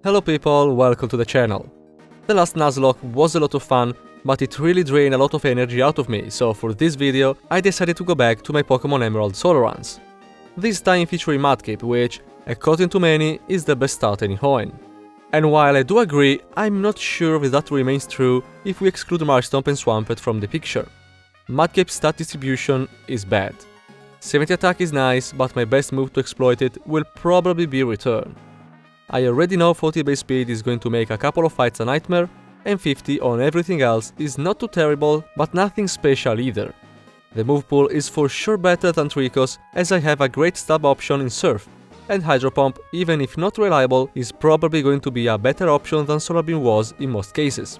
Hello people, welcome to the channel. The last Nuzlocke was a lot of fun, but it really drained a lot of energy out of me, so for this video I decided to go back to my Pokémon Emerald solo runs. This time featuring Mudkip, which, according to many, is the best starter in Hoenn. And while I do agree, I'm not sure if that remains true if we exclude Marshtomp and Swampert from the picture. Mudkip's stat distribution is bad. 70 attack is nice, but my best move to exploit it will probably be Return. I already know 40 base speed is going to make a couple of fights a nightmare, and 50 on everything else is not too terrible, but nothing special either. The move pool is for sure better than Trico's, as I have a great stab option in Surf, and Hydro Pump, even if not reliable, is probably going to be a better option than Solar Beam was in most cases.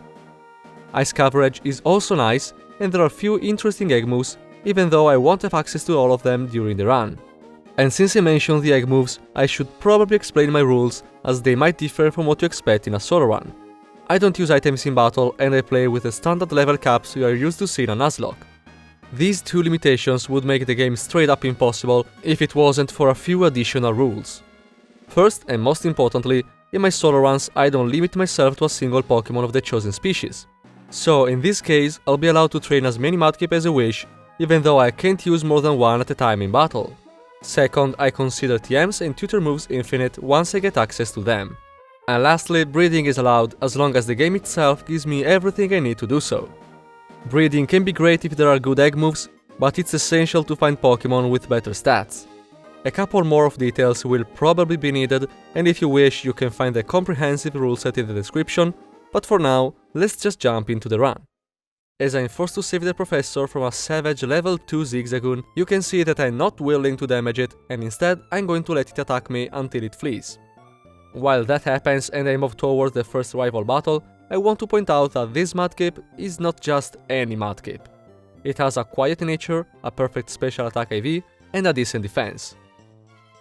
Ice coverage is also nice, and there are few interesting egg moves, even though I won't have access to all of them during the run. And since I mentioned the egg moves, I should probably explain my rules, as they might differ from what you expect in a solo run. I don't use items in battle, and I play with the standard level caps you are used to seeing on Nuzlocke. These two limitations would make the game straight up impossible if it wasn't for a few additional rules. First, and most importantly, in my solo runs I don't limit myself to a single Pokémon of the chosen species. So in this case, I'll be allowed to train as many Mudkip as I wish, even though I can't use more than one at a time in battle. Second, I consider TMs and Tutor Moves infinite once I get access to them. And lastly, breeding is allowed as long as the game itself gives me everything I need to do so. Breeding can be great if there are good egg moves, but it's essential to find Pokémon with better stats. A couple more of details will probably be needed, and if you wish you can find a comprehensive rule set in the description, but for now, let's just jump into the run. As I'm forced to save the Professor from a savage level 2 Zigzagoon, you can see that I'm not willing to damage it, and instead I'm going to let it attack me until it flees. While that happens and I move towards the first rival battle, I want to point out that this Mudkip is not just any Mudkip. It has a quiet nature, a perfect special attack IV, and a decent defense.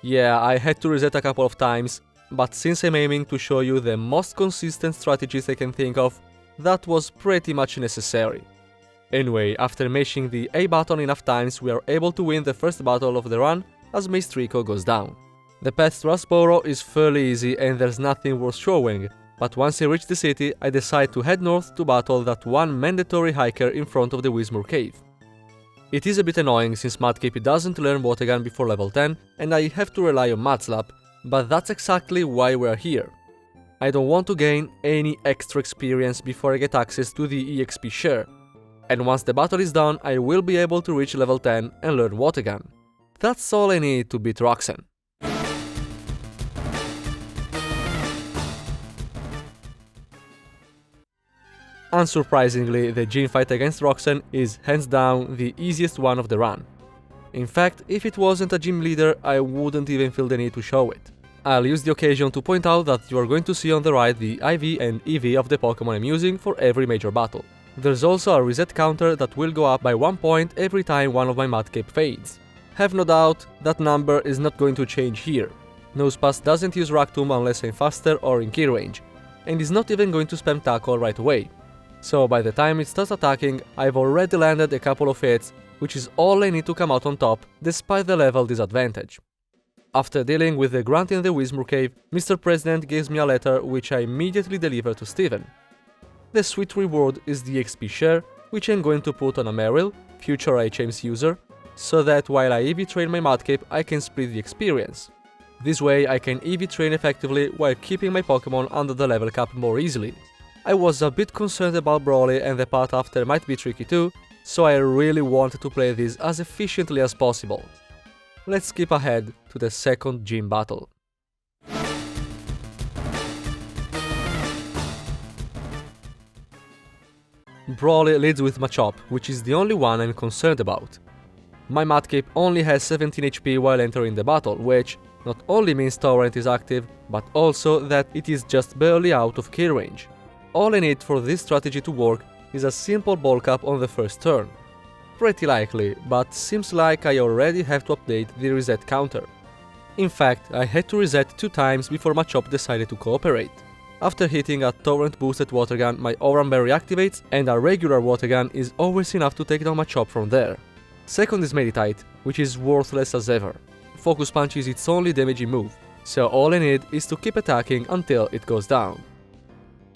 Yeah, I had to reset a couple of times, but since I'm aiming to show you the most consistent strategies I can think of, that was pretty much necessary. Anyway, after mashing the A button enough times, we are able to win the first battle of the run as Mace Trico goes down. The path to Rustboro is fairly easy and there's nothing worth showing, but once I reach the city, I decide to head north to battle that one mandatory hiker in front of the Whismur Cave. It is a bit annoying since Mudkip doesn't learn Water Gun before level 10 and I have to rely on Mudslap, but that's exactly why we're here. I don't want to gain any extra experience before I get access to the EXP share, and once the battle is done I will be able to reach level 10 and learn Water Gun. That's all I need to beat Roxanne. Unsurprisingly, the gym fight against Roxanne is hands down the easiest one of the run. In fact, if it wasn't a gym leader, I wouldn't even feel the need to show it. I'll use the occasion to point out that you are going to see on the right the IV and EV of the Pokémon I'm using for every major battle. There's also a reset counter that will go up by 1 point every time one of my Mudkip fades. Have no doubt, that number is not going to change here. Nosepass doesn't use Rock Tomb unless I'm faster or in key range, and is not even going to spam Tackle right away. So by the time it starts attacking, I've already landed a couple of hits, which is all I need to come out on top, despite the level disadvantage. After dealing with the grunt in the Whismur Cave, Mr. President gives me a letter which I immediately deliver to Steven. The sweet reward is the XP share, which I'm going to put on a Meryl, future HM's user, so that while I EV train my Mudkip I can split the experience. This way I can EV train effectively while keeping my Pokémon under the level cap more easily. I was a bit concerned about Brawley and the path after might be tricky too, so I really wanted to play this as efficiently as possible. Let's skip ahead to the second gym battle. Brawley leads with Machop, which is the only one I'm concerned about. My Mudkip only has 17 HP while entering the battle, which not only means Torrent is active, but also that it is just barely out of kill range. All I need for this strategy to work is a simple bulk up on the first turn. Pretty likely, but seems like I already have to update the reset counter. In fact, I had to reset 2 times before Machop decided to cooperate. After hitting a torrent boosted Water Gun, my Oran Berry activates, and a regular Water Gun is always enough to take down Machop from there. Second is Meditate, which is worthless as ever. Focus Punch is its only damaging move, so all I need is to keep attacking until it goes down.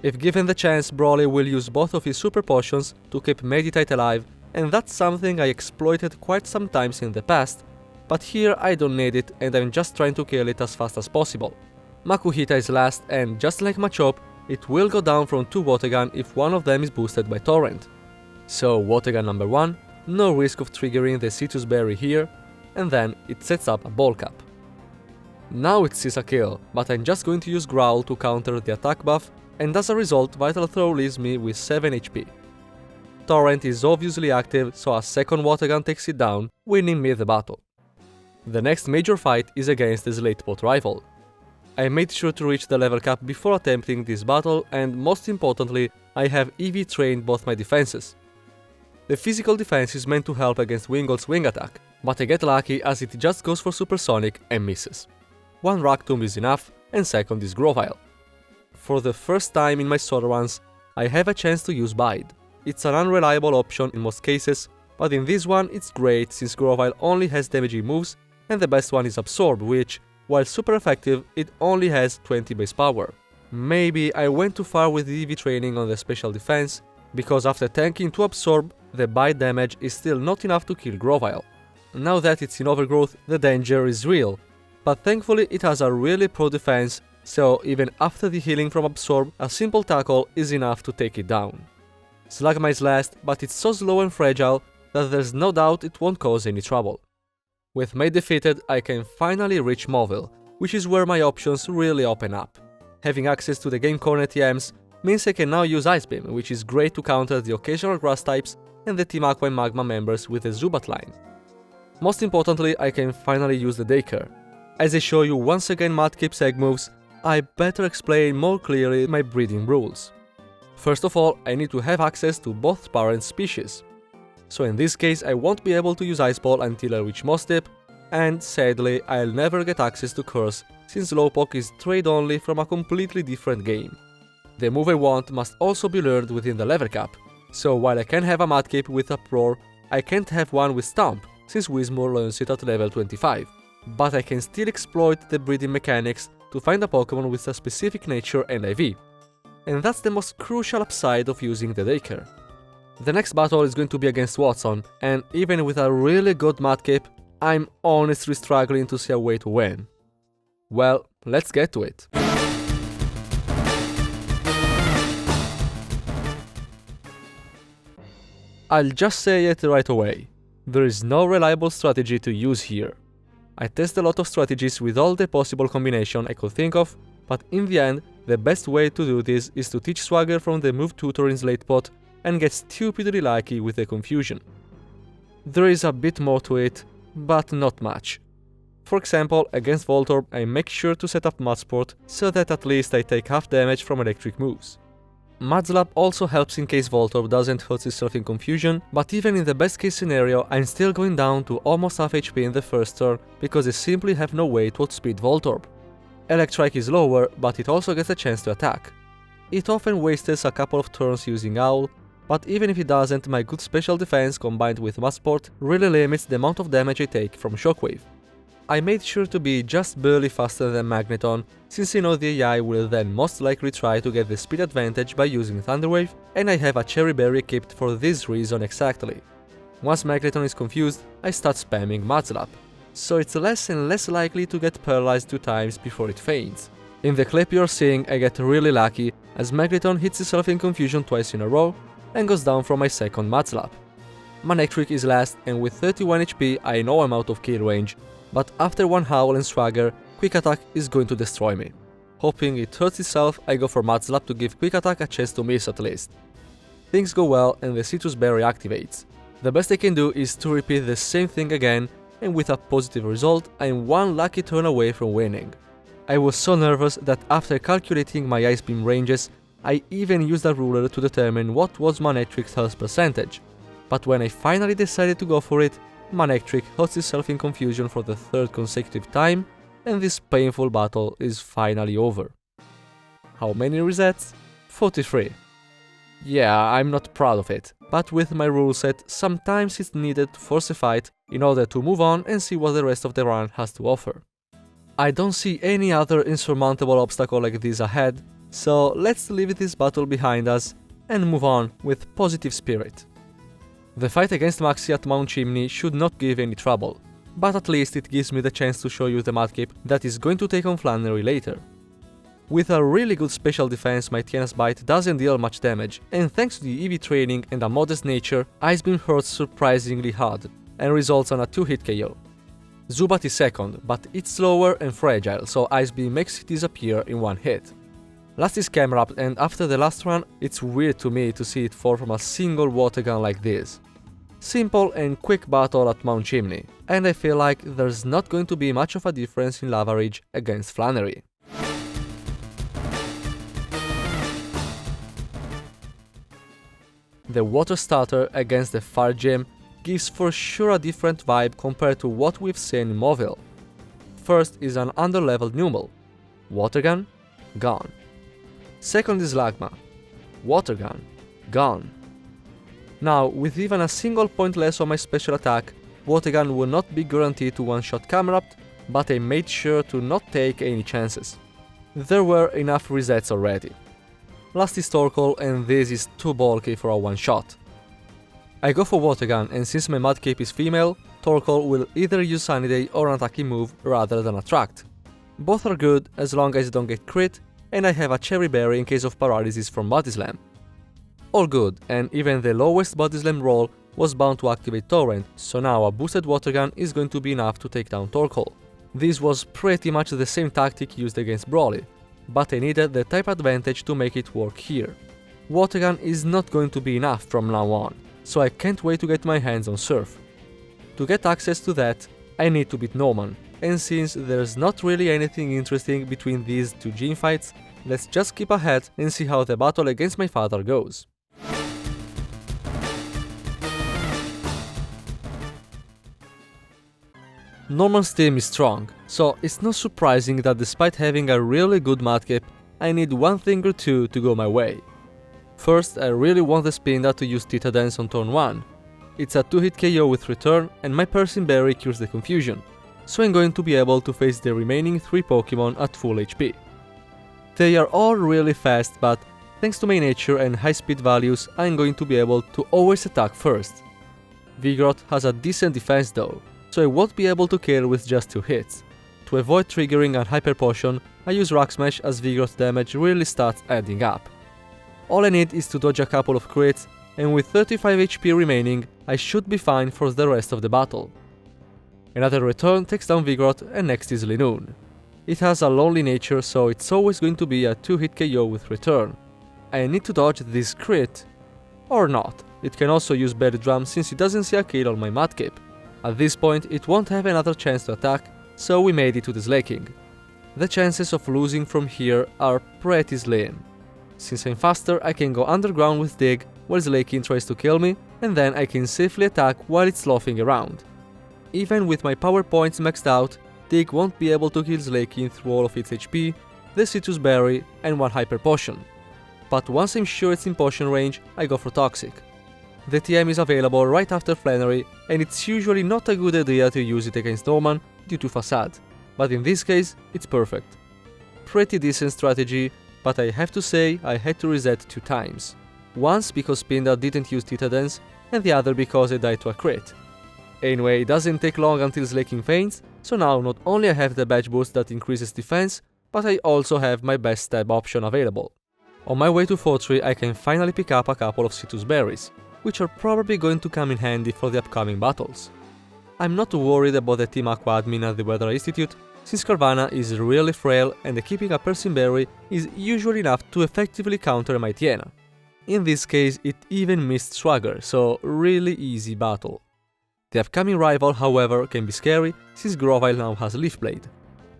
If given the chance, Brawley will use both of his super potions to keep Tate alive, and that's something I exploited quite some times in the past, but here I don't need it and I'm just trying to kill it as fast as possible. Makuhita is last, and just like Machop, it will go down from 2 water gun if one of them is boosted by Torrent. So water gun number 1, no risk of triggering the Citrus Berry here, and then it sets up a bulk up. Now it sees a kill, but I'm just going to use Growl to counter the attack buff, and as a result Vital Throw leaves me with 7 HP. Torrent is obviously active, so a second water gun takes it down, winning me the battle. The next major fight is against his late pot rival. I made sure to reach the level cap before attempting this battle, and most importantly, I have EV trained both my defenses. The physical defense is meant to help against Wingull's wing attack, but I get lucky as it just goes for Supersonic and misses. 1 Rock Tomb is enough, and second is Grovyle. For the first time in my solo runs, I have a chance to use Bide. It's an unreliable option in most cases, but in this one it's great since Grovyle only has damaging moves, and the best one is Absorb, which, while super effective, it only has 20 base power. Maybe I went too far with the EV training on the special defense, because after tanking to Absorb, the bite damage is still not enough to kill Grovyle. Now that it's in overgrowth, the danger is real, but thankfully it has a really pro defense, so even after the healing from Absorb, a simple tackle is enough to take it down. Slugma is last, but it's so slow and fragile that there's no doubt it won't cause any trouble. With Mate defeated, I can finally reach Mauville, which is where my options really open up. Having access to the game corner TMs means I can now use Ice Beam, which is great to counter the occasional grass types and the Team Aqua and Magma members with the Zubat line. Most importantly, I can finally use the Daycare. As I show you once again Mudkip's egg moves, I better explain more clearly my breeding rules. First of all, I need to have access to both parent species. So in this case I won't be able to use Ice Ball until I reach Mostip, and sadly I'll never get access to Curse since Slowpoke is trade only from a completely different game. The move I want must also be learned within the level cap, so while I can have a Mudkip with Uproar, I can't have one with Stomp since Whismur learns it at level 25, but I can still exploit the breeding mechanics to find a Pokémon with a specific nature and IV. And that's the most crucial upside of using the Daycare. The next battle is going to be against Wattson, and even with a really good Mudkip, I'm honestly struggling to see a way to win. Well, let's get to it. I'll just say it right away. There is no reliable strategy to use here. I tested a lot of strategies with all the possible combinations I could think of, but in the end, the best way to do this is to teach Swagger from the move tutor in Slate Pot and get stupidly lucky with the confusion. There is a bit more to it, but not much. For example, against Voltorb I make sure to set up Mudsport so that at least I take half damage from electric moves. Mudslap also helps in case Voltorb doesn't hurt itself in confusion, but even in the best case scenario I'm still going down to almost half HP in the first turn because I simply have no way to outspeed Voltorb. Electrike is lower, but it also gets a chance to attack. It often wastes a couple of turns using Owl, but even if it doesn't, my good special defense combined with Mudsport really limits the amount of damage I take from Shockwave. I made sure to be just barely faster than Magneton, since I know the AI will then most likely try to get the speed advantage by using Thunder Wave, and I have a Cherry Berry equipped for this reason exactly. Once Magneton is confused, I start spamming Mudslap, so it's less and less likely to get paralyzed 2 times before it faints. In the clip you're seeing, I get really lucky as Magneton hits itself in confusion twice in a row and goes down from my second Mudslap. Manectric is last, and with 31 HP I know I'm out of kill range, but after one Howl and Swagger, Quick Attack is going to destroy me. Hoping it hurts itself, I go for Mudslap to give Quick Attack a chance to miss at least. Things go well and the Citrus Berry activates. The best I can do is to repeat the same thing again, and with a positive result, I'm one lucky turn away from winning. I was so nervous that after calculating my Ice Beam ranges, I even used a ruler to determine what was Manectric's health percentage. But when I finally decided to go for it, Manectric hurts itself in confusion for the 3rd consecutive time, and this painful battle is finally over. How many resets? 43. Yeah, I'm not proud of it, but with my rule set, sometimes it's needed to force a fight in order to move on and see what the rest of the run has to offer. I don't see any other insurmountable obstacle like this ahead, so let's leave this battle behind us and move on with positive spirit. The fight against Maxi at Mount Chimney should not give any trouble, but at least it gives me the chance to show you the Mudkip that is going to take on Flannery later. With a really good special defense, my Tiena's Bite doesn't deal much damage, and thanks to the EV training and a modest nature, Ice Beam hurts surprisingly hard and results on a 2-hit KO. Zubat is second, but it's slower and fragile, so Ice Beam makes it disappear in one hit. Last is Camerupt, and after the last run, it's weird to me to see it fall from a single water gun like this. Simple and quick battle at Mount Chimney, and I feel like there's not going to be much of a difference in Lavarage against Flannery. The Water Starter against the Fire Gem gives for sure a different vibe compared to what we've seen in Mobile. First is an underleveled Numel. Water Gun? Gone. Second is Lagma. Water Gun? Gone. Now, with even a single point less on my special attack, Water Gun will not be guaranteed to one-shot Camerupt, but I made sure to not take any chances. There were enough resets already. Last is Torkoal, and this is too bulky for a one-shot. I go for Water Gun, and since my Mudkip is female, Torkoal will either use Sunny Day or an attacking move rather than attract. Both are good as long as I don't get crit, and I have a Cherry Berry in case of paralysis from Body Slam. All good, and even the lowest Body Slam roll was bound to activate Torrent, so now a boosted Water Gun is going to be enough to take down Torkoal. This was pretty much the same tactic used against Brawley, but I needed the type advantage to make it work here. Water Gun is not going to be enough from now on, so I can't wait to get my hands on Surf. To get access to that, I need to beat Norman, and since there's not really anything interesting between these two gym fights, let's just skip ahead and see how the battle against my father goes. Norman's team is strong, so it's not surprising that despite having a really good Mudkip, I need one thing or two to go my way. First, I really want the Spinda to use Theta Dance on turn 1. It's a 2-hit KO with return, and my Persim Berry cures the confusion, so I'm going to be able to face the remaining 3 Pokémon at full HP. They are all really fast, but thanks to my nature and high speed values, I'm going to be able to always attack first. Vigoroth has a decent defense though, so I won't be able to kill with just 2 hits. To avoid triggering a Hyper Potion, I use Rock Smash as Vigoroth damage really starts adding up. All I need is to dodge a couple of crits, and with 35 HP remaining, I should be fine for the rest of the battle. Another return takes down Vigoroth, and next is Linoone. It has a lonely nature, so it's always going to be a 2-hit KO with return. I need to dodge this crit. Or not, it can also use Belly Drum since it doesn't see a kill on my Mudkip. At this point it won't have another chance to attack, so we made it to the Slaking. The chances of losing from here are pretty slim. Since I'm faster, I can go underground with Dig while Slaking tries to kill me, and then I can safely attack while it's loafing around. Even with my power points maxed out, Dig won't be able to kill Slaking through all of its HP, the Citrus Berry and 1 Hyper Potion. But once I'm sure it's in potion range, I go for Toxic. The TM is available right after Flannery, and it's usually not a good idea to use it against Norman due to Facade, but in this case it's perfect. Pretty decent strategy, but I have to say I had to reset 2 times. Once because Spinda didn't use Theta Dance, and the other because I died to a crit. Anyway, it doesn't take long until Slaking faints, so now not only I have the badge boost that increases defense, but I also have my best stab option available. On my way to Fortree, I can finally pick up a couple of Citrus Berries, which are probably going to come in handy for the upcoming battles. I'm not worried about the Team Aqua admin at the Weather Institute, since Carvanha is really frail and keeping a Persim Berry is usually enough to effectively counter my Tiena. In this case it even missed Swagger, so really easy battle. The upcoming rival, however, can be scary since Grovyle now has Leaf Blade,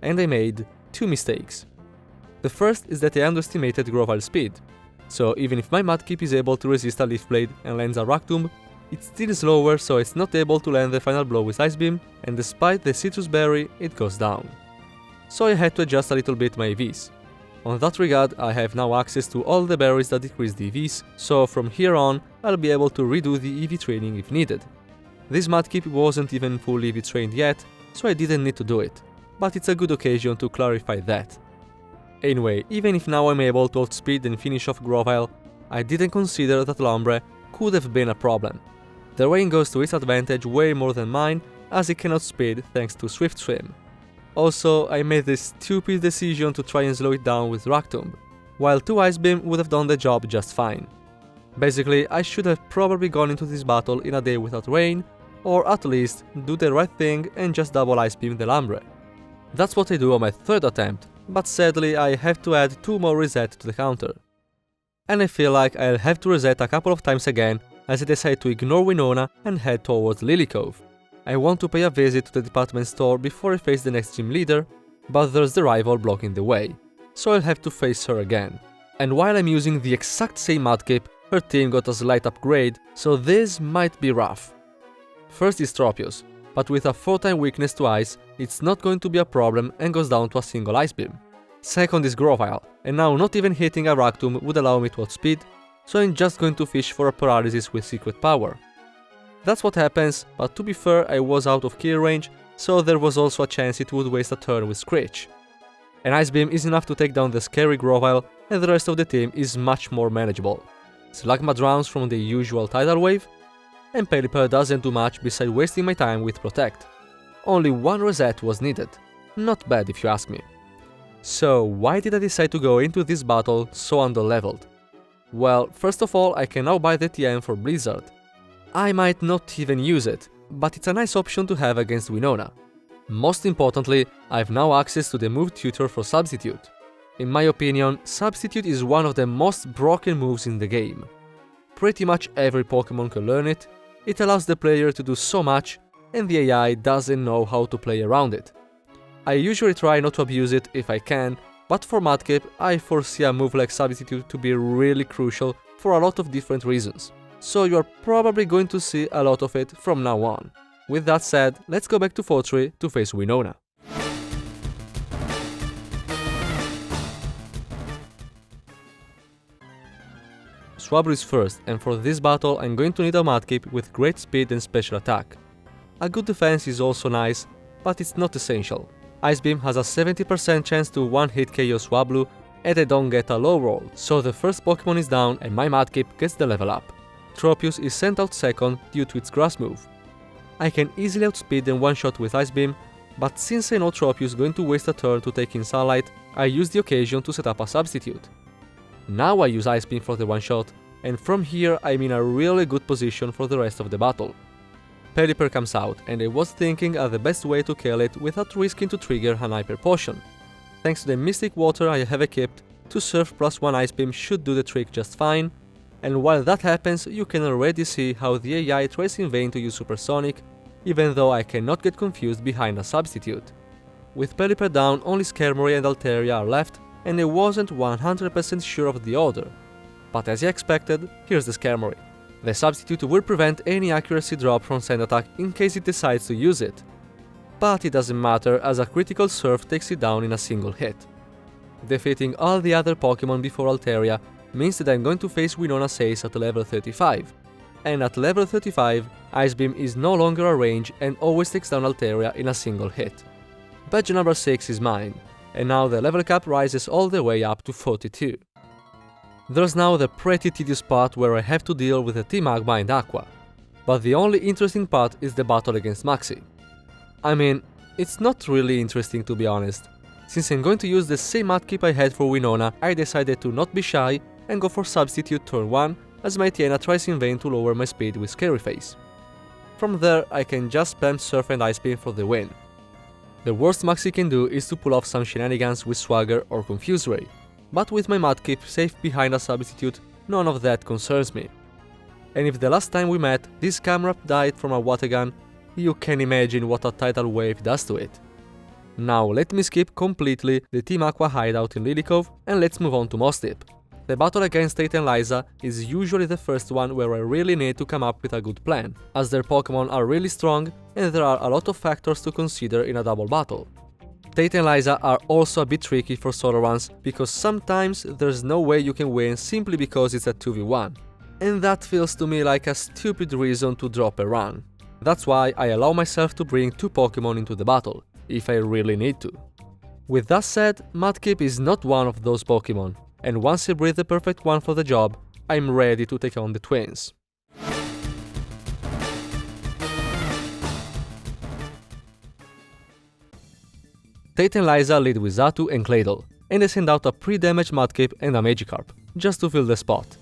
and I made 2 mistakes. The first is that I underestimated Grovyle's speed, so even if my Mudkip is able to resist a Leaf Blade and lands a Rock Tomb, it's still slower, so it's not able to land the final blow with Ice Beam, and despite the Citrus Berry, it goes down. So I had to adjust a little bit my EVs. On that regard, I have now access to all the berries that decrease the EVs, so from here on I'll be able to redo the EV training if needed. This Mudkip wasn't even full EV trained yet, so I didn't need to do it. but it's a good occasion to clarify that. Anyway, even if now I'm able to outspeed and finish off Grovyle, I didn't consider that Lombre could have been a problem. The rain goes to its advantage way more than mine, as it can outspeed thanks to Swift Swim. Also, I made this stupid decision to try and slow it down with Rock Tomb, while 2 Ice Beam would have done the job just fine. Basically, I should have probably gone into this battle in a day without rain, or at least do the right thing and just double Ice Beam the Lombre. That's what I do on my 3rd attempt, but sadly I have to add 2 more resets to the counter. And I feel like I'll have to reset a couple of times again as I decide to ignore Winona and head towards Lily Cove. I want to pay a visit to the department store before I face the next gym leader, but there's the rival blocking the way, so I'll have to face her again. And while I'm using the exact same Mudkip, her team got a slight upgrade, so this might be rough. First is Tropius, but with a 4-time weakness to ice, it's not going to be a problem and goes down to a single Ice Beam. Second is Grovyle, and now not even hitting a Rock Tomb would allow me to outspeed, so I'm just going to fish for a paralysis with secret power. That's what happens, but to be fair I was out of kill range, so there was also a chance it would waste a turn with Screech. An Ice Beam is enough to take down the scary Grovyle, and the rest of the team is much more manageable. Slugma drowns from the usual Tidal Wave, and Pelipper doesn't do much beside wasting my time with Protect. Only 1 reset was needed. Not bad if you ask me. So why did I decide to go into this battle so underleveled? Well, first of all, I can now buy the TM for Blizzard. I might not even use it, but it's a nice option to have against Winona. Most importantly, I've now access to the move tutor for Substitute. In my opinion, Substitute is one of the most broken moves in the game. Pretty much every Pokemon can learn it, it allows the player to do so much, and the AI doesn't know how to play around it. I usually try not to abuse it if I can, but for Mudkip I foresee a move like Substitute to be really crucial for a lot of different reasons, so you are probably going to see a lot of it from now on. With that said, let's go back to Fortree to face Winona. Swablu is first, and for this battle I'm going to need a Mudkip with great speed and special attack. A good defense is also nice, but it's not essential. Ice Beam has a 70% chance to one-hit KO Swablu, and I don't get a low roll, so the first Pokemon is down and my Mudkip gets the level up. Tropius is sent out second due to its grass move. I can easily outspeed and one-shot with Ice Beam, but since I know Tropius is going to waste a turn to take in Sunlight, I use the occasion to set up a Substitute. Now I use Ice Beam for the one-shot, and from here I'm in a really good position for the rest of the battle. Pelipper comes out, and I was thinking of the best way to kill it without risking to trigger an Hyper Potion. Thanks to the Mystic Water I have equipped, 2 Surf plus 1 Ice Beam should do the trick just fine, and while that happens you can already see how the AI tries in vain to use Supersonic, even though I cannot get confused behind a Substitute. With Pelipper down, only Skarmory and Altaria are left, and I wasn't 100% sure of the order. But as I expected, here's the Skarmory. The Substitute will prevent any accuracy drop from Sand Attack in case it decides to use it. But it doesn't matter as a critical Surf takes it down in a single hit. Defeating all the other Pokemon before Altaria means that I'm going to face Winona 6 at level 35. And at level 35, Ice Beam is no longer a range and always takes down Altaria in a single hit. Badge number 6 is mine, and now the level cap rises all the way up to 42. There's now the pretty tedious part where I have to deal with the Team Magma and Aqua, but the only interesting part is the battle against Maxi. I mean, it's not really interesting to be honest. Since I'm going to use the same Mudkip I had for Winona, I decided to not be shy and go for Substitute turn 1 as my Tiana tries in vain to lower my speed with Scary Face. From there I can just spam Surf and Ice Beam for the win. The worst Maxi can do is to pull off some shenanigans with Swagger or Confuse Ray, but with my Mudkip safe behind a Substitute, none of that concerns me. And if the last time we met this Camera died from a water gun, you can imagine what a Tidal Wave does to it. Now let me skip completely the Team Aqua hideout in Lily Cove and let's move on to Mudkip. The battle against Tate and Liza is usually the first one where I really need to come up with a good plan, as their Pokemon are really strong and there are a lot of factors to consider in a double battle. Tate and Liza are also a bit tricky for solo runs because sometimes there's no way you can win simply because it's a 2v1, and that feels to me like a stupid reason to drop a run. That's why I allow myself to bring 2 Pokemon into the battle, if I really need to. With that said, Mudkip is not one of those Pokemon, and once I breed the perfect one for the job, I'm ready to take on the twins. Tate and Liza lead with Xatu and Claydol, and they send out a pre-damaged Mudkip and a Magikarp, just to fill the spot.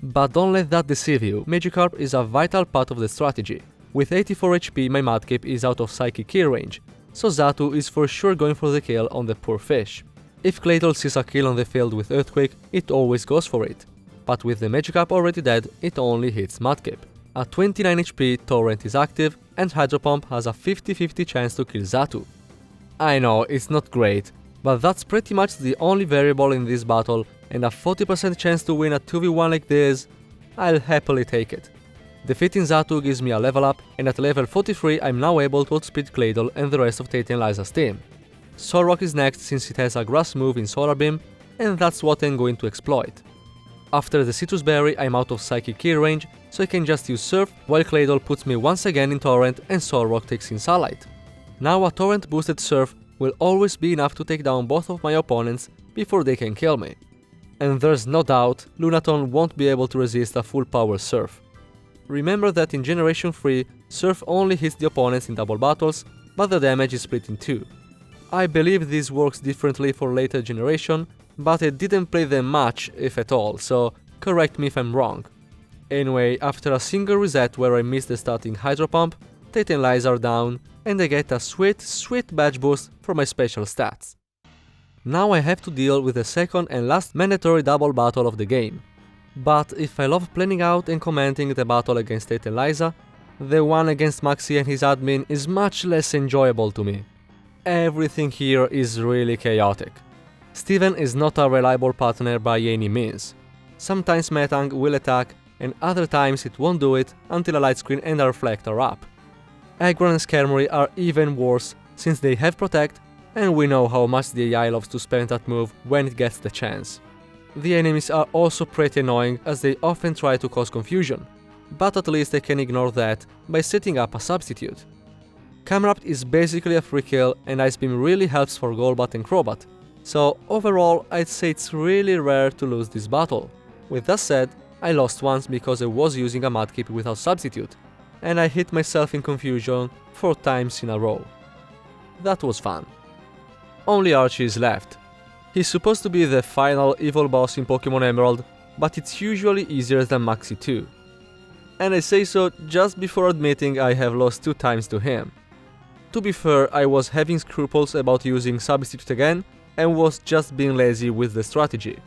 But don't let that deceive you, Magikarp is a vital part of the strategy. With 84 HP my Mudkip is out of Psychic Kill range, so Xatu is for sure going for the kill on the poor fish. If Claydol sees a kill on the field with Earthquake, it always goes for it. But with the Magikarp already dead, it only hits Mudkip. At 29 HP, Torrent is active, and Hydro Pump has a 50-50 chance to kill Xatu. I know, it's not great, but that's pretty much the only variable in this battle, and a 40% chance to win a 2v1 like this, I'll happily take it. Defeating Xatu gives me a level up, and at level 43 I'm now able to outspeed Claydol and the rest of Tate and Liza's team. Solrock is next since it has a grass move in Solar Beam, and that's what I'm going to exploit. After the Citrus Berry I'm out of Psychic Kill range, so I can just use Surf, while Claydol puts me once again in Torrent and Solrock takes in Sunlight. Now a Torrent boosted Surf will always be enough to take down both of my opponents before they can kill me. And there's no doubt Lunaton won't be able to resist a full power Surf. Remember that in Generation 3, Surf only hits the opponents in double battles, but the damage is split in two. I believe this works differently for later generation, but I didn't play them much, if at all, so correct me if I'm wrong. Anyway, after a single reset where I missed the starting Hydro Pump, Tate and Liza are down, and I get a sweet badge boost for my special stats. Now I have to deal with the second and last mandatory double battle of the game. But if I love planning out and commenting the battle against Tate and Liza, the one against Maxi and his admin is much less enjoyable to me. Everything here is really chaotic. Steven is not a reliable partner by any means. Sometimes Metang will attack, and other times it won't do it until a Light Screen and a Reflect are up. Aggron and Skarmory are even worse since they have Protect, and we know how much the AI loves to spam that move when it gets the chance. The enemies are also pretty annoying as they often try to cause confusion, but at least I can ignore that by setting up a substitute. Camerupt is basically a free kill and Ice Beam really helps for Golbat and Crobat, so overall I'd say it's really rare to lose this battle. With that said, I lost once because I was using a Mudkip without substitute, and I hit myself in confusion 4 times in a row. That was fun. Only Archie is left. He's supposed to be the final evil boss in Pokémon Emerald, but it's usually easier than Maxi too. And I say so just before admitting I have lost 2 times to him. To be fair, I was having scruples about using substitute again and was just being lazy with the strategy.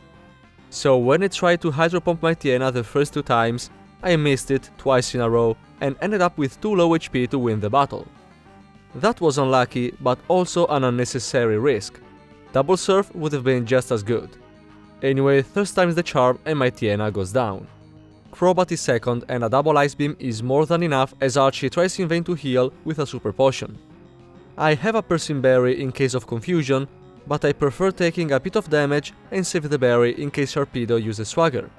So when I tried to Hydro Pump my Tiana the first 2 times, I missed it twice in a row and ended up with 2 low HP to win the battle. That was unlucky, but also an unnecessary risk. Double Surf would have been just as good. Anyway, third time's the charm and my Tiana goes down. Crobat is second and a double Ice Beam is more than enough as Archie tries in vain to heal with a Super Potion. I have a Persian Berry in case of confusion, but I prefer taking a bit of damage and save the berry in case Sharpedo uses Swagger.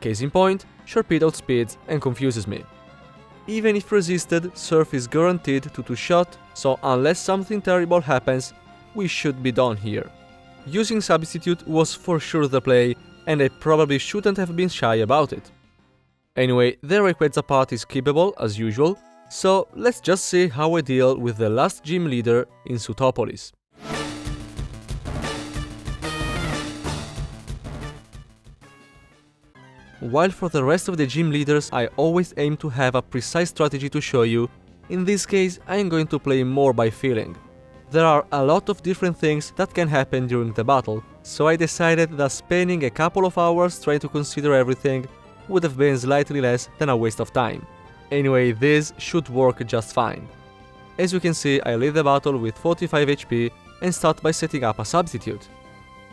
Case in point, Sharpedo outspeeds and confuses me. Even if resisted, Surf is guaranteed to 2-shot, so unless something terrible happens, we should be done here. Using Substitute was for sure the play, and I probably shouldn't have been shy about it. Anyway, the Rayquaza part is keepable as usual, so let's just see how I deal with the last gym leader in Sootopolis. While for the rest of the gym leaders I always aim to have a precise strategy to show you, in this case I am going to play more by feeling. There are a lot of different things that can happen during the battle, so I decided that spending a couple of hours trying to consider everything would have been slightly less than a waste of time. Anyway, this should work just fine. As you can see, I lead the battle with 45 HP and start by setting up a substitute.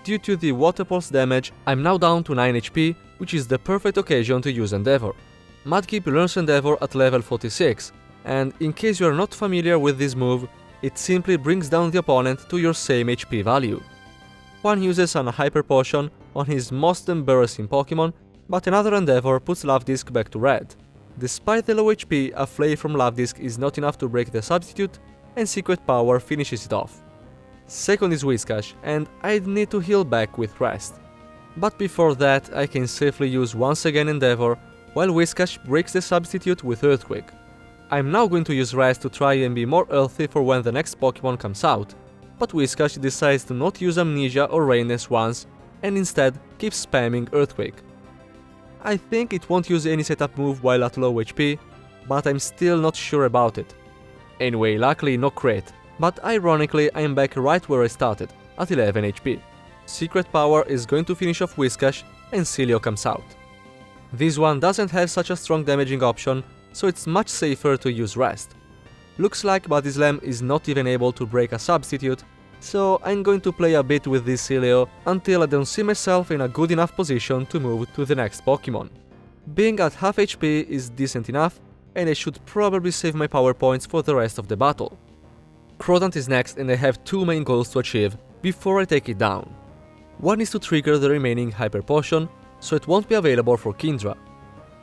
Due to the Water Pulse damage, I'm now down to 9 HP, which is the perfect occasion to use Endeavor. Mudkip learns Endeavor at level 46, and in case you are not familiar with this move, it simply brings down the opponent to your same HP value. One uses an Hyper Potion on his most embarrassing Pokemon, but another Endeavor puts Love Disc back to red. Despite the low HP, a Flay from Love Disc is not enough to break the substitute, and Secret Power finishes it off. Second is Whiscash, and I'd need to heal back with Rest. But before that, I can safely use once again Endeavor, while Whiscash breaks the substitute with Earthquake. I'm now going to use Rest to try and be more earthy for when the next Pokemon comes out, but Whiscash decides to not use Amnesia or Rainless once, and instead keeps spamming Earthquake. I think it won't use any setup move while at low HP, but I'm still not sure about it. Anyway, luckily no crit, but ironically I'm back right where I started, at 11 HP. Secret Power is going to finish off Whiscash, and Celio comes out. This one doesn't have such a strong damaging option, so it's much safer to use Rest. Looks like Body Slam is not even able to break a substitute, so I'm going to play a bit with this Celio until I don't see myself in a good enough position to move to the next Pokemon. Being at half HP is decent enough, and I should probably save my power points for the rest of the battle. Crodant is next, and I have two main goals to achieve before I take it down. One is to trigger the remaining Hyper Potion, so it won't be available for Kingdra.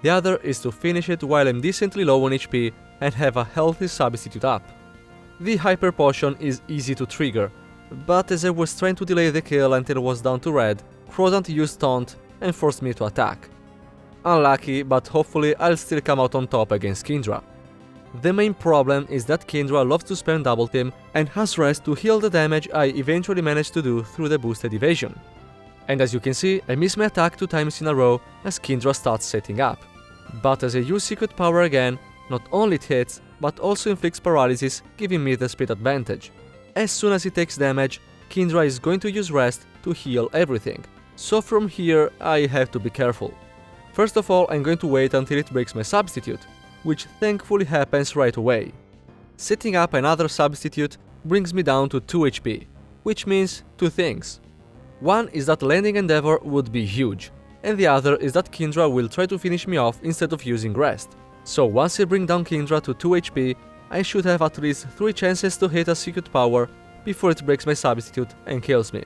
The other is to finish it while I'm decently low on HP and have a healthy substitute up. The Hyper Potion is easy to trigger, but as I was trying to delay the kill until it was down to red, Crodant used Taunt and forced me to attack. Unlucky, but hopefully I'll still come out on top against Kingdra. The main problem is that Kingdra loves to spam Double Team and has Rest to heal the damage I eventually managed to do through the boosted evasion. And as you can see, I miss my attack 2 times in a row as Kingdra starts setting up. But as I use Secret Power again, not only it hits, but also inflicts paralysis, giving me the speed advantage. As soon as it takes damage, Kingdra is going to use Rest to heal everything, so from here I have to be careful. First of all, I'm going to wait until it breaks my substitute, which thankfully happens right away. Setting up another substitute brings me down to 2 HP, which means 2 things. One is that landing Endeavor would be huge, and the other is that Kingdra will try to finish me off instead of using Rest. So once I bring down Kingdra to 2 HP, I should have at least 3 chances to hit a Secret Power before it breaks my substitute and kills me.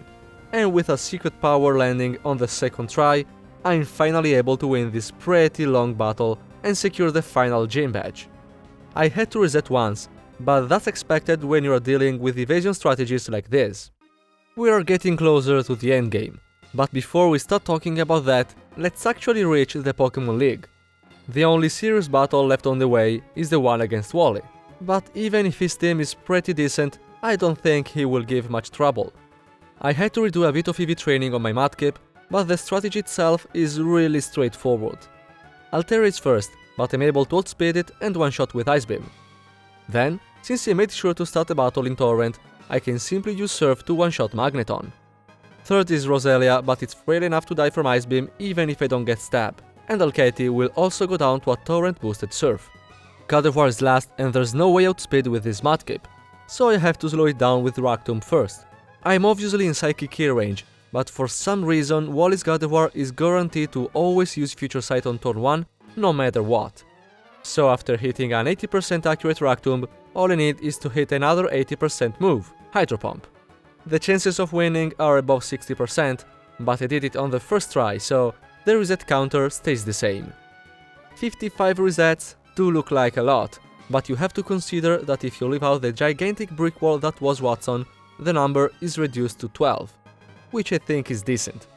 And with a Secret Power landing on the second try, I'm finally able to win this pretty long battle and secure the final gym badge. I had to reset once, but that's expected when you are dealing with evasion strategies like this. We are getting closer to the endgame, but before we start talking about that, let's actually reach the Pokémon League. The only serious battle left on the way is the one against Wally, but even if his team is pretty decent, I don't think he will give much trouble. I had to redo a bit of EV training on my Mudkip, but the strategy itself is really straightforward. I'll tear it first, but I'm able to outspeed it and one-shot with Ice Beam. Then, since I made sure to start the battle in Torrent, I can simply use Surf to one-shot Magneton. Third is Roselia, but it's frail enough to die from Ice Beam even if I don't get stabbed, and Alketi will also go down to a Torrent boosted Surf. Gardevoir is last, and there's no way outspeed with this Mudkip, so I have to slow it down with Rock Tomb first. I'm obviously in Psychic Key range, but for some reason Wally's Gardevoir is guaranteed to always use Future Sight on turn 1, no matter what. So after hitting an 80% accurate Rock Tomb, all I need is to hit another 80% move, Hydro Pump. The chances of winning are above 60%, but I did it on the first try, so the reset counter stays the same. 55 resets do look like a lot, but you have to consider that if you leave out the gigantic brick wall that was Wattson, the number is reduced to 12, which I think is decent.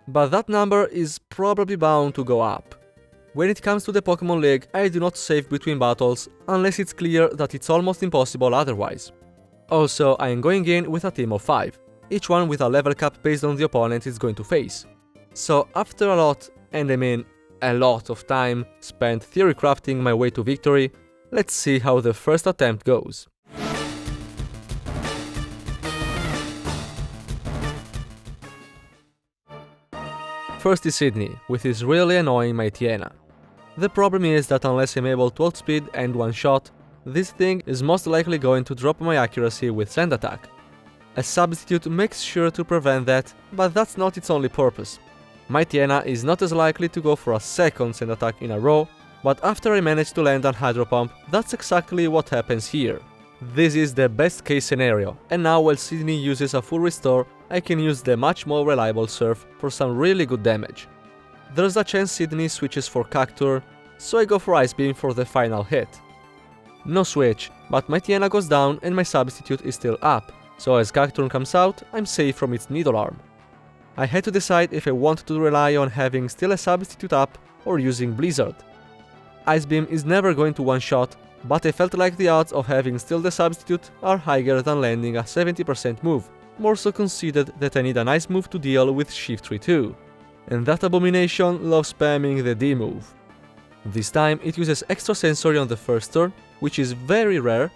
But that number is probably bound to go up. When it comes to the Pokémon League, I do not save between battles unless it's clear that it's almost impossible otherwise. Also, I am going in with a team of 5, each one with a level cap based on the opponent it's going to face. So after a lot, and I mean a lot of time spent theory crafting my way to victory, let's see how the first attempt goes. First is Sydney, with his really annoying Mightyena. The problem is that unless I'm able to outspeed and one-shot, this thing is most likely going to drop my accuracy with Sand Attack. A substitute makes sure to prevent that, but that's not its only purpose. Mightyena is not as likely to go for a second Sand Attack in a row, but after I manage to land on Hydro Pump, that's exactly what happens here. This is the best case scenario, and now while Sydney uses a full restore, I can use the much more reliable Surf for some really good damage. There's a chance Sydney switches for Cactur, so I go for Ice Beam for the final hit. No switch, but my Tiana goes down and my substitute is still up, so as Cacturne comes out, I'm safe from its needle arm. I had to decide if I wanted to rely on having still a substitute up or using Blizzard. Ice Beam is never going to one-shot, but I felt like the odds of having still the substitute are higher than landing a 70% move, more so considered that I need a nice move to deal with Shiftry too, and that abomination loves spamming the D move. This time it uses extra sensory on the first turn, which is very rare,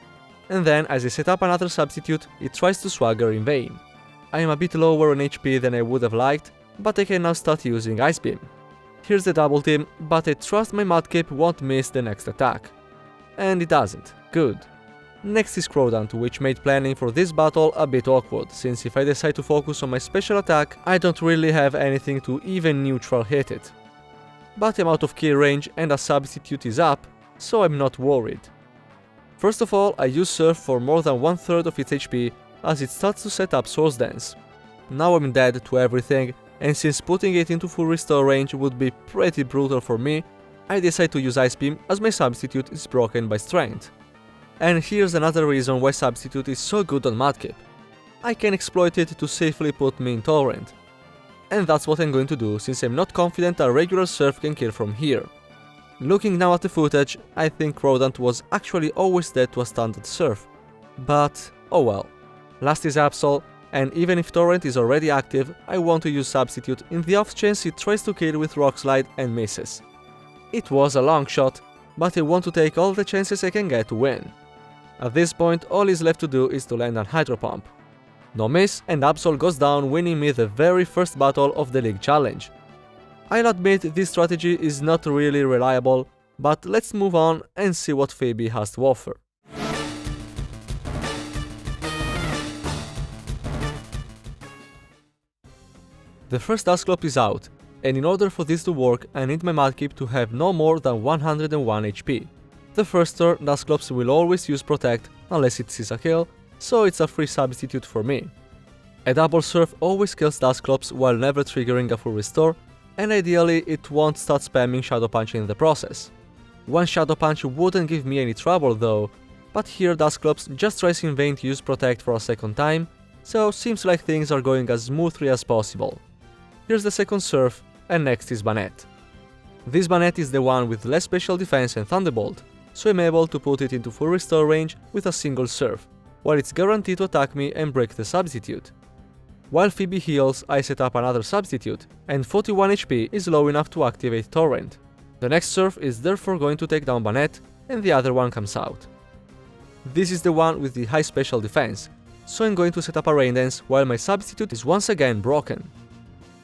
and then as I set up another substitute, it tries to swagger in vain. I am a bit lower on HP than I would have liked, but I can now start using Ice Beam. Here's the double team, but I trust my Mudkip won't miss the next attack. And it doesn't. Good. Next is Crowdant, which made planning for this battle a bit awkward, since if I decide to focus on my special attack, I don't really have anything to even neutral hit it. But I'm out of kill range and a substitute is up, so I'm not worried. First of all, I use Surf for more than 1/3 of its HP as it starts to set up Source Dance. Now I'm dead to everything, and since putting it into full restore range would be pretty brutal for me, I decide to use Ice Beam as my substitute is broken by Strength. And here's another reason why substitute is so good on Mudkip. I can exploit it to safely put me in Torrent. And that's what I'm going to do since I'm not confident a regular Surf can kill from here. Looking now at the footage, I think Crowdant was actually always dead to a standard Surf. But oh well. Last is Absol, and even if Torrent is already active, I want to use Substitute in the off chance it tries to kill with Rock Slide and misses. It was a long shot, but I want to take all the chances I can get to win. At this point, all is left to do is to land an Hydro Pump. No miss, and Absol goes down, winning me the very first battle of the League Challenge. I'll admit this strategy is not really reliable, but let's move on and see what Phoebe has to offer. The first Dusclops is out, and in order for this to work, I need my Mudkip to have no more than 101 HP. The first turn, Dusclops will always use Protect unless it sees a kill, so it's a free substitute for me. A double Surf always kills Dusclops while never triggering a full restore, and ideally it won't start spamming Shadow Punch in the process. One Shadow Punch wouldn't give me any trouble though, but here Dusclops just tries in vain to use Protect for a second time, so seems like things are going as smoothly as possible. Here's the second Surf, and next is Banette. This Banette is the one with less special defense and Thunderbolt, so I'm able to put it into full restore range with a single Surf, while it's guaranteed to attack me and break the substitute. While Phoebe heals, I set up another substitute, and 41 HP is low enough to activate Torrent. The next Surf is therefore going to take down Banette, and the other one comes out. This is the one with the high special defense, so I'm going to set up a Rain Dance while my substitute is once again broken.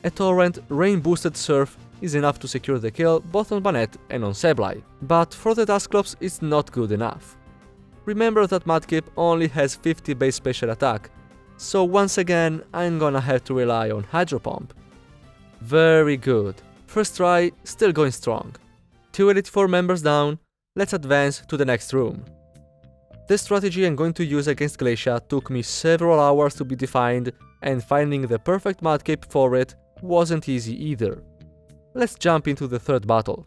A Torrent Rain boosted Surf is enough to secure the kill both on Banette and on Sableye, but for the Dusclops it's not good enough. Remember that Mudkip only has 50 base special attack, so once again I'm gonna have to rely on Hydro Pump. Very good. First try, still going strong. 2 Elite Four members down, let's advance to the next room. The strategy I'm going to use against Glacia took me several hours to be defined, and finding the perfect Mudkip for it wasn't easy either. Let's jump into the third battle.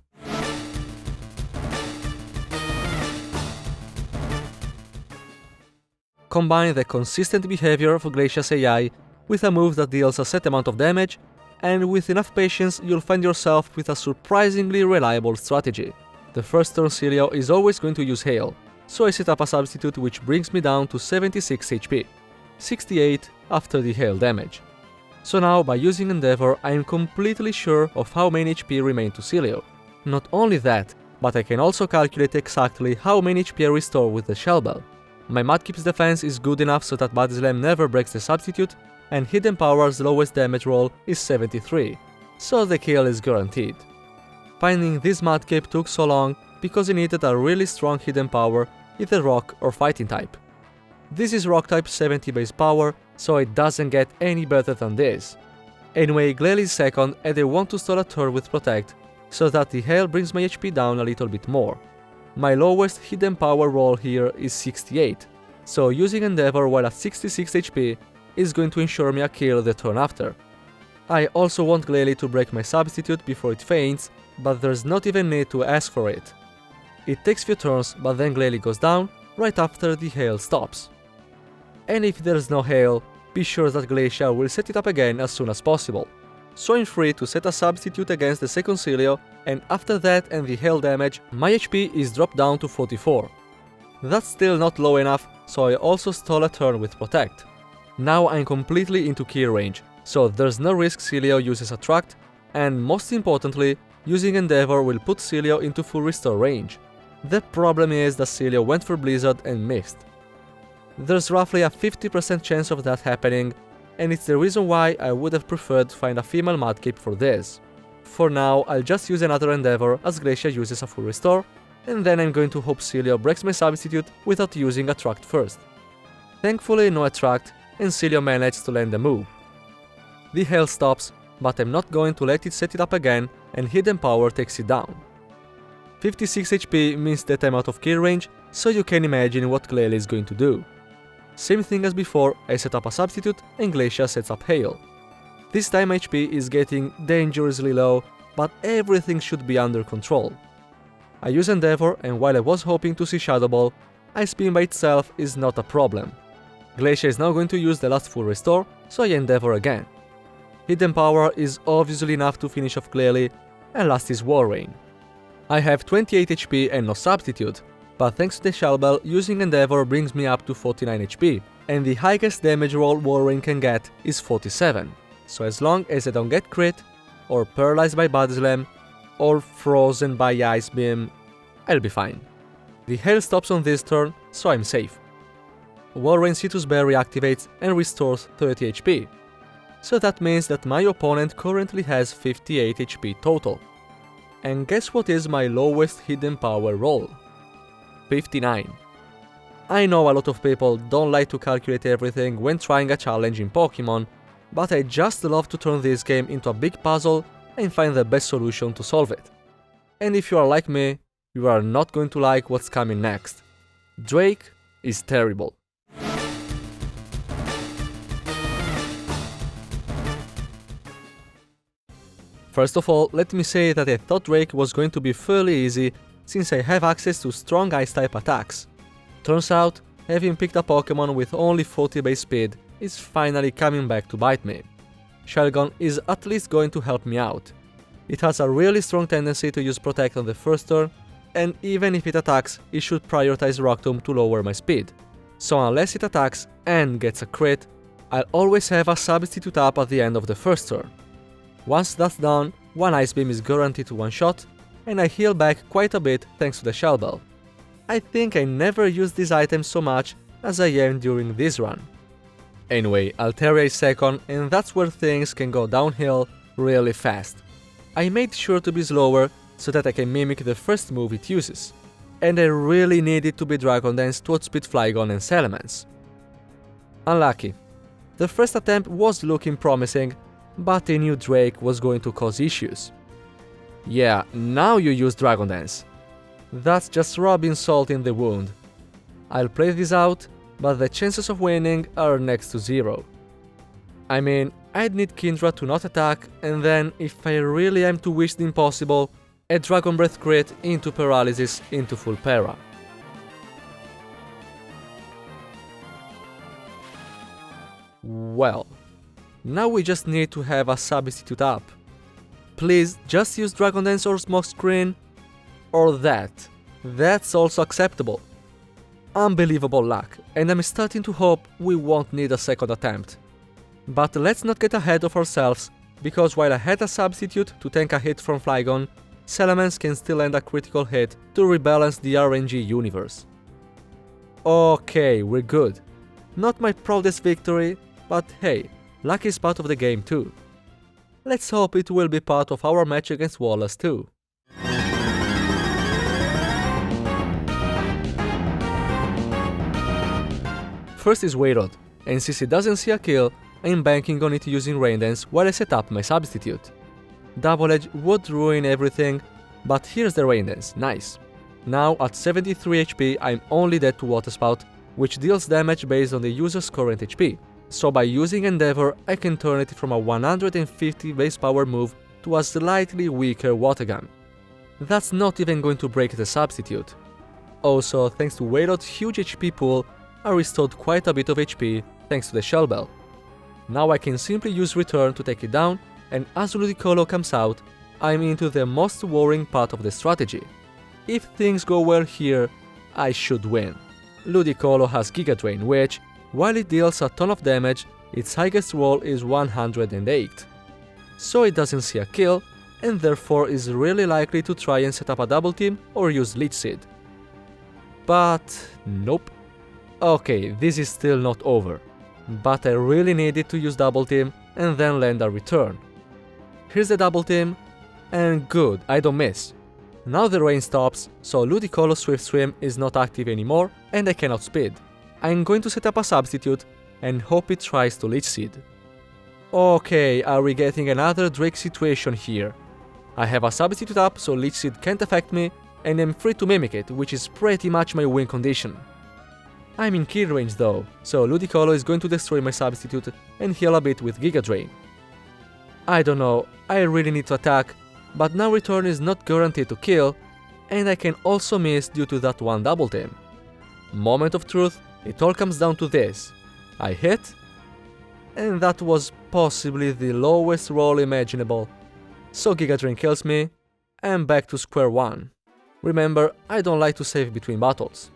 Combine the consistent behavior of Glacia's AI with a move that deals a set amount of damage, and with enough patience you'll find yourself with a surprisingly reliable strategy. The first turn Celio is always going to use Hail, so I set up a substitute which brings me down to 76 HP, 68 after the Hail damage. So now, by using Endeavor, I am completely sure of how many HP remain to Celio. Not only that, but I can also calculate exactly how many HP I restore with the Shell Bell. My Mudkip's defense is good enough so that Body Slam never breaks the substitute, and Hidden Power's lowest damage roll is 73, so the kill is guaranteed. Finding this Mudkip took so long because I needed a really strong Hidden Power, either Rock or Fighting type. This is Rock type 70 base power, so it doesn't get any better than this. Anyway, Glalie is second and I want to stall a turn with Protect, so that the Hail brings my HP down a little bit more. My lowest Hidden Power roll here is 68, so using Endeavor while at 66 HP is going to ensure me a kill the turn after. I also want Glalie to break my substitute before it faints, but there's not even need to ask for it. It takes few turns, but then Glalie goes down, right after the hail stops. And if there's no hail, be sure that Glacier will set it up again as soon as possible. So I'm free to set a substitute against the second Celio, and after that and the hail damage, my HP is dropped down to 44. That's still not low enough, so I also stall a turn with Protect. Now I'm completely into kill range, so there's no risk Celio uses Attract, and most importantly, using Endeavor will put Celio into full restore range. The problem is that Celio went for Blizzard and missed. There's roughly a 50% chance of that happening, and it's the reason why I would have preferred to find a female Mudkip for this. For now, I'll just use another Endeavor as Glacier uses a full restore, and then I'm going to hope Celio breaks my substitute without using Attract first. Thankfully no Attract, and Celio managed to land a move. The hail stops, but I'm not going to let it set it up again, and Hidden Power takes it down. 56 HP means that I'm out of kill range, so you can imagine what Glalie is going to do. Same thing as before, I set up a substitute and Glacier sets up hail. This time HP is getting dangerously low, but everything should be under control. I use Endeavor, and while I was hoping to see Shadow Ball, Ice Beam by itself is not a problem. Glacier is now going to use the last full restore, so I Endeavor again. Hidden Power is obviously enough to finish off Glalie, and last is War Rain. I have 28 HP and no substitute, but thanks to the Shell Bell, using Endeavor brings me up to 49 HP, and the highest damage roll War Rain can get is 47, so as long as I don't get crit, or paralyzed by Body Slam, or frozen by Ice Beam, I'll be fine. The hail stops on this turn, so I'm safe. War Rain Citrus Berry activates and restores 30 HP, so that means that my opponent currently has 58 HP total. And guess what is my lowest Hidden Power roll? 59. I know a lot of people don't like to calculate everything when trying a challenge in Pokemon, but I just love to turn this game into a big puzzle and find the best solution to solve it. And if you are like me, you are not going to like what's coming next. Drake is terrible. First of all, let me say that I thought Drake was going to be fairly easy since I have access to strong Ice-type attacks. Turns out, having picked a Pokemon with only 40 base speed is finally coming back to bite me. Shelgon is at least going to help me out. It has a really strong tendency to use Protect on the first turn, and even if it attacks, it should prioritize Rock Tomb to lower my speed. So unless it attacks and gets a crit, I'll always have a substitute up at the end of the first turn. Once that's done, one Ice Beam is guaranteed to one-shot, and I heal back quite a bit thanks to the Shell Bell. I think I never used this item so much as I am during this run. Anyway, Altaria is second, and that's where things can go downhill really fast. I made sure to be slower so that I can mimic the first move it uses, and I really needed to be Dragon Dance to outspeed Flygon and Salamence. Unlucky. The first attempt was looking promising, but I knew Drake was going to cause issues. Yeah, now you use Dragon Dance. That's just rubbing salt in the wound. I'll play this out, but the chances of winning are next to zero. I mean, I'd need Kindra to not attack, and then, if I really am to wish the impossible, a Dragon Breath crit into Paralysis into full para. Well, now we just need to have a substitute up. Please just use Dragon Dance or Smokescreen, or that. That's also acceptable. Unbelievable luck, and I'm starting to hope we won't need a second attempt. But let's not get ahead of ourselves, because while I had a substitute to tank a hit from Flygon, Salamence can still land a critical hit to rebalance the RNG universe. Okay, we're good. Not my proudest victory, but hey, luck is part of the game too. Let's hope it will be part of our match against Wallace too. First is Wayrod, and since it doesn't see a kill, I'm banking on it using Rain Dance while I set up my substitute. Double Edge would ruin everything, but here's the Rain Dance, nice. Now at 73 HP I'm only dead to Water Spout, which deals damage based on the user's current HP, so by using Endeavor I can turn it from a 150 base power move to a slightly weaker Water Gun. That's not even going to break the substitute. Also, thanks to Wailot's huge HP pool, I restored quite a bit of HP thanks to the Shell Bell. Now I can simply use Return to take it down, and as Ludicolo comes out, I'm into the most worrying part of the strategy. If things go well here, I should win. Ludicolo has Giga Drain, which, while it deals a ton of damage, its highest roll is 108. So it doesn't see a kill, and therefore is really likely to try and set up a double team or use Leech Seed. But nope. Okay, this is still not over, but I really needed to use double team and then land a return. Here's the double team, and good, I don't miss. Now the rain stops, so Ludicolo's Swift Swim is not active anymore and I can outspeed. I'm going to set up a substitute and hope it tries to Leech Seed. Okay, are we getting another Drake situation here? I have a substitute up so Leech Seed can't affect me, and I'm free to mimic it, which is pretty much my win condition. I'm in kill range though, so Ludicolo is going to destroy my substitute and heal a bit with Giga Drain. I don't know, I really need to attack, but now return is not guaranteed to kill, and I can also miss due to that one double team. Moment of truth, it all comes down to this. I hit, and that was possibly the lowest roll imaginable. So Giga Drain kills me, and back to square one. Remember, I don't like to save between battles.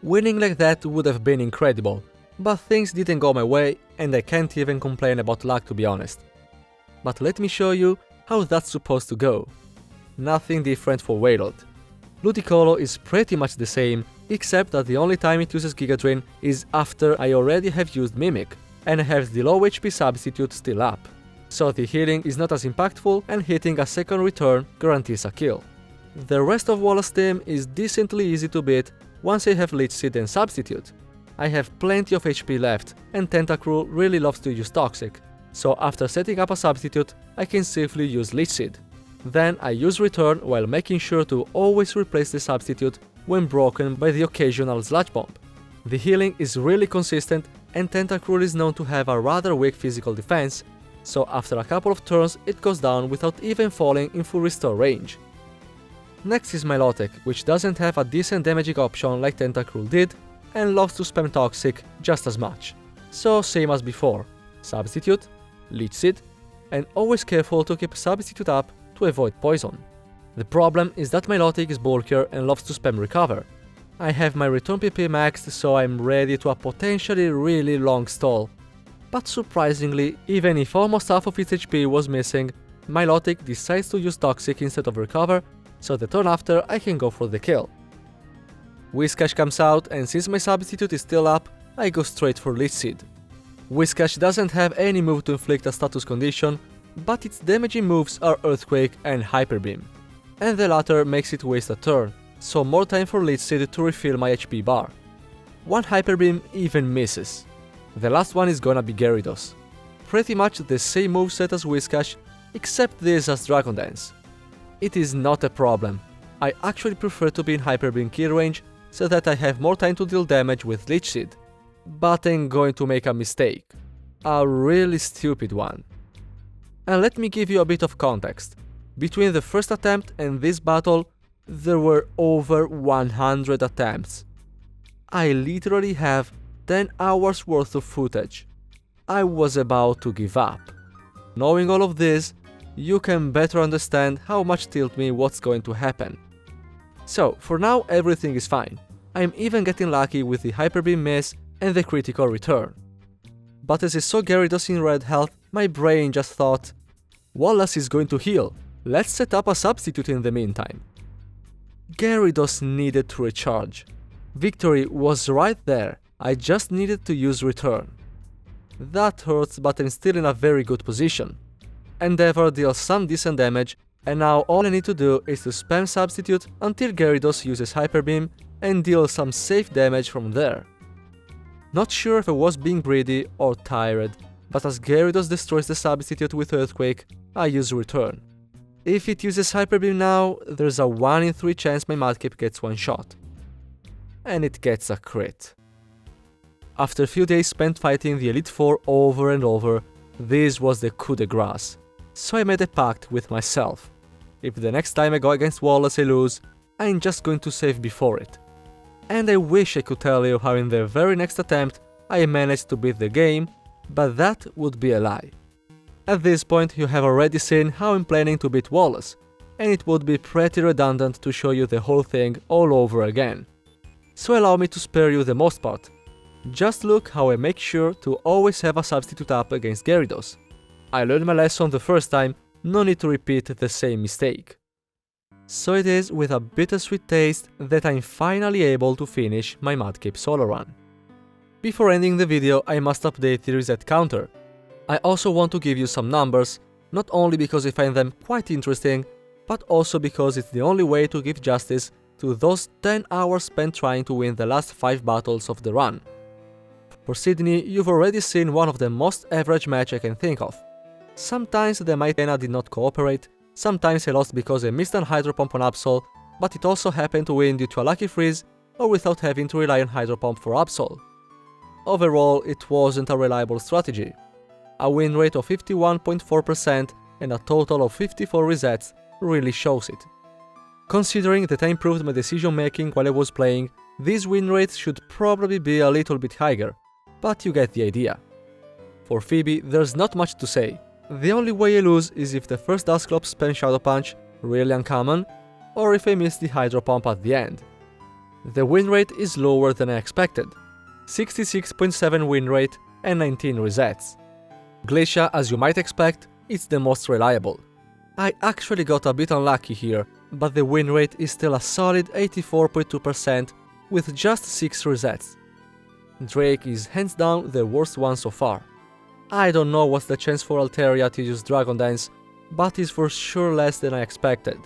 Winning like that would have been incredible, but things didn't go my way and I can't even complain about luck, to be honest. But let me show you how that's supposed to go. Nothing different for Wailot. Ludicolo is pretty much the same, except that the only time it uses Giga Drain is after I already have used Mimic, and I have the low HP substitute still up. So the healing is not as impactful and hitting a second return guarantees a kill. The rest of Wallace's team is decently easy to beat once I have Leech Seed and Substitute. I have plenty of HP left, and Tentacruel really loves to use Toxic, so after setting up a substitute, I can safely use Leech Seed. Then I use Return while making sure to always replace the substitute when broken by the occasional Sludge Bomb. The healing is really consistent, and Tentacruel is known to have a rather weak physical defense, so after a couple of turns it goes down without even falling in full restore range. Next is Milotic, which doesn't have a decent damaging option like Tentacruel did, and loves to spam Toxic just as much. So same as before, Substitute, Leech Seed, and always careful to keep Substitute up to avoid poison. The problem is that Milotic is bulkier and loves to spam Recover. I have my Return PP maxed, so I'm ready to a potentially really long stall. But surprisingly, even if almost half of its HP was missing, Milotic decides to use Toxic instead of Recover, so the turn after I can go for the kill. Whiscash comes out, and since my substitute is still up, I go straight for Leech Seed. Whiscash doesn't have any move to inflict a status condition, but its damaging moves are Earthquake and Hyper Beam, and the latter makes it waste a turn, so more time for Leech Seed to refill my HP bar. One Hyper Beam even misses. The last one is gonna be Gyarados. Pretty much the same moveset as Whiscash, except this has Dragon Dance. It is not a problem. I actually prefer to be in Hyper Beam kill range so that I have more time to deal damage with Leech Seed. But I'm going to make a mistake. A really stupid one. And let me give you a bit of context. Between the first attempt and this battle, there were over 100 attempts. I literally have 10 hours worth of footage. I was about to give up. Knowing all of this, you can better understand how much tilt me what's going to happen. So, for now everything is fine. I'm even getting lucky with the Hyper Beam miss and the critical return. But as I saw Gyarados in red health, my brain just thought, Wallace is going to heal, let's set up a substitute in the meantime. Gyarados needed to recharge. Victory was right there, I just needed to use return. That hurts, but I'm still in a very good position. Endeavor deals some decent damage, and now all I need to do is to spam Substitute until Gyarados uses Hyper Beam and deal some safe damage from there. Not sure if I was being greedy or tired, but as Gyarados destroys the Substitute with Earthquake, I use Return. If it uses Hyper Beam now, there's a 1 in 3 chance my Mudkip gets one shot. And it gets a crit. After a few days spent fighting the Elite Four over and over, this was the coup de grace. So I made a pact with myself. If the next time I go against Wallace I lose, I'm just going to save before it. And I wish I could tell you how in the very next attempt I managed to beat the game, but that would be a lie. At this point you have already seen how I'm planning to beat Wallace, and it would be pretty redundant to show you the whole thing all over again. So allow me to spare you the most part. Just look how I make sure to always have a substitute up against Gyarados. I learned my lesson the first time, no need to repeat the same mistake. So it is with a bittersweet taste that I'm finally able to finish my Mudkip solo run. Before ending the video, I must update the reset counter. I also want to give you some numbers, not only because I find them quite interesting, but also because it's the only way to give justice to those 10 hours spent trying to win the last 5 battles of the run. For Sydney, you've already seen one of the most average match I can think of. Sometimes the Maitena did not cooperate, sometimes I lost because I missed an Hydro Pump on Absol, but it also happened to win due to a lucky freeze or without having to rely on Hydro Pump for Absol. Overall, it wasn't a reliable strategy. A win rate of 51.4% and a total of 54 resets really shows it. Considering that I improved my decision making while I was playing, these win rates should probably be a little bit higher, but you get the idea. For Phoebe, there's not much to say. The only way I lose is if the first Dusclops spam Shadow Punch, really uncommon, or if I miss the Hydro Pump at the end. The win rate is lower than I expected, 66.7 win rate and 19 resets. Glacia, as you might expect, is the most reliable. I actually got a bit unlucky here, but the win rate is still a solid 84.2% with just 6 resets. Drake is hands down the worst one so far. I don't know what's the chance for Altaria to use Dragon Dance, but it's for sure less than I expected.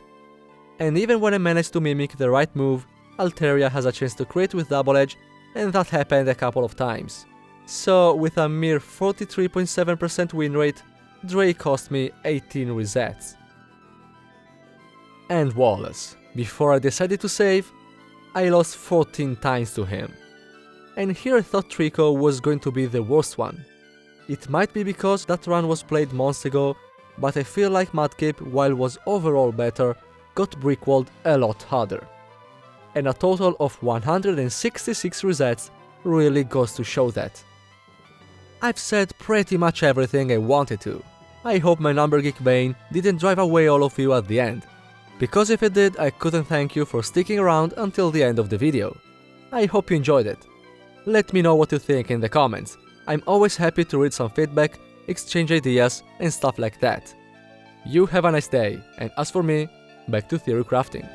And even when I managed to mimic the right move, Altaria has a chance to crit with Double Edge, and that happened a couple of times. So with a mere 43.7% win rate, Drake cost me 18 resets. And Wallace. Before I decided to save, I lost 14 times to him. And here I thought Trico was going to be the worst one. It might be because that run was played months ago, but I feel like Mudkip, while was overall better, got brickwalled a lot harder. And a total of 166 resets really goes to show that. I've said pretty much everything I wanted to. I hope my number geek Bane didn't drive away all of you at the end, because if it did, I couldn't thank you for sticking around until the end of the video. I hope you enjoyed it. Let me know what you think in the comments. I'm always happy to read some feedback, exchange ideas and stuff like that. You have a nice day, and as for me, back to theory crafting.